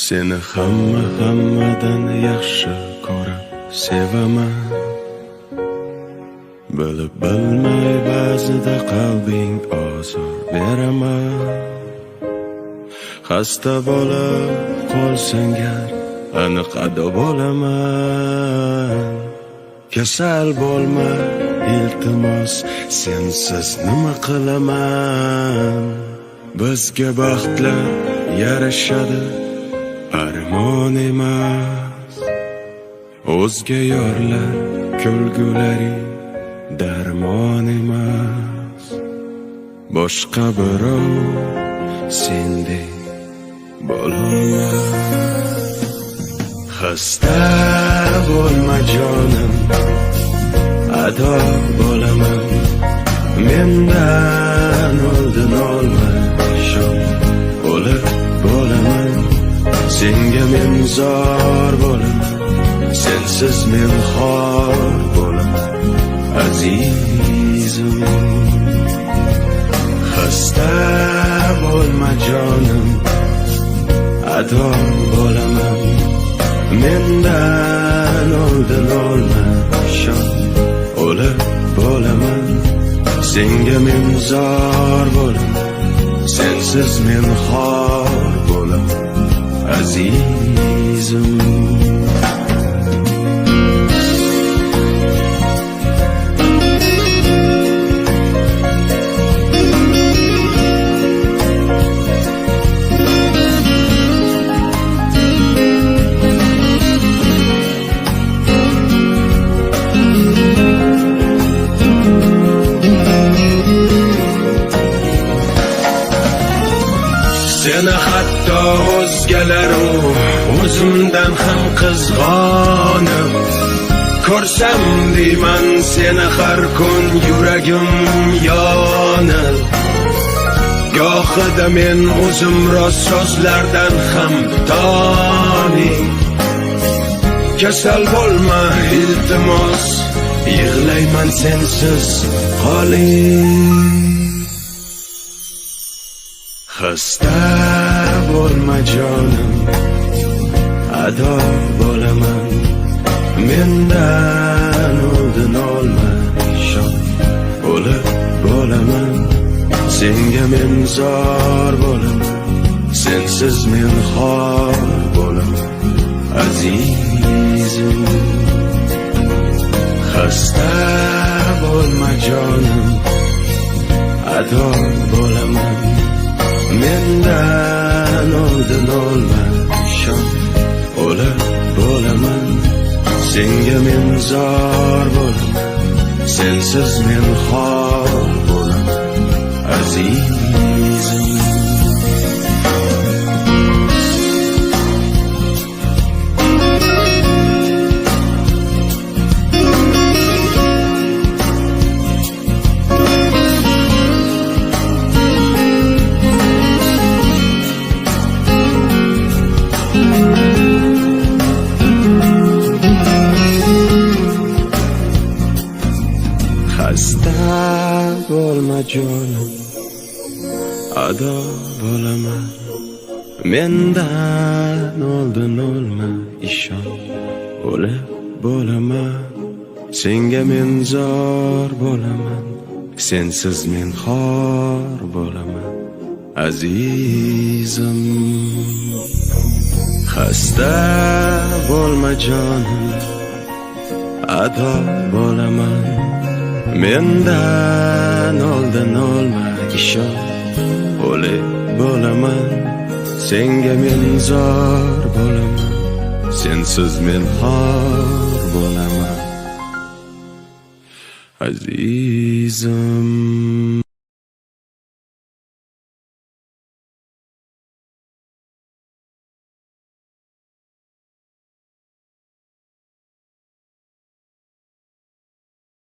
Seni hammadan yaxshi ko'rib sevaman. Bilib bilmay ba'zida qalbing ozor beraman. Xasta bo'lib qolsang gar aniq ado bo'laman. Kasal bo'lma iltimos, sensiz nima qilaman. Bizga baxtlar yarashadi, armon emas. O'zga yorlar kulgulari darmon emas. Boshqa birov sendek bo'lolmas. Xasta bo'lma jonim, ado bo'laman. Mendan oldin olma shon, o'lib bo'laman. Senga men zor bo'laman, sensiz men xor bo'laman azizim. Xasta bo'lma jonim, ado bo'laman. Mendan oldin olma shon, o'lib bo'laman. Senga men zor bo'laman, sensiz men xor bo'laman azizim. Seni hatto o'zgalaru o'zimdan ham qizg'onib ko'rsam deyman seni har kun yuragim yonib. Gohida men o'zim rost so'zlardan ham toni. Kasal bo'lma iltimos, yig'layman sensiz qoling. Xasta bo'lma jonim, ado bo'laman. Mendan oldin olma shon, o'lib bo'laman. Senga men zor bo'laman, sensiz men xor bo'laman azizim. Xasta bo'lma jonim, ado bo'laman. Mendan oldin olma shon, o'lib bo'laman. Senga men zor bo'laman, sensiz men xor bo'laman azizim. Xasta bo'lma jonim, ado bo'laman. Mendan oldin olma ishon, o'lib bo'laman. Senga men zor bo'laman, sensiz men xor bo'laman azizim. Xasta bo'lma jonim, ado bo'laman. Mendan oldin olma ishon, o'lib bo'laman. Senga men zor bo'laman, sensiz men xor bo'laman azizim.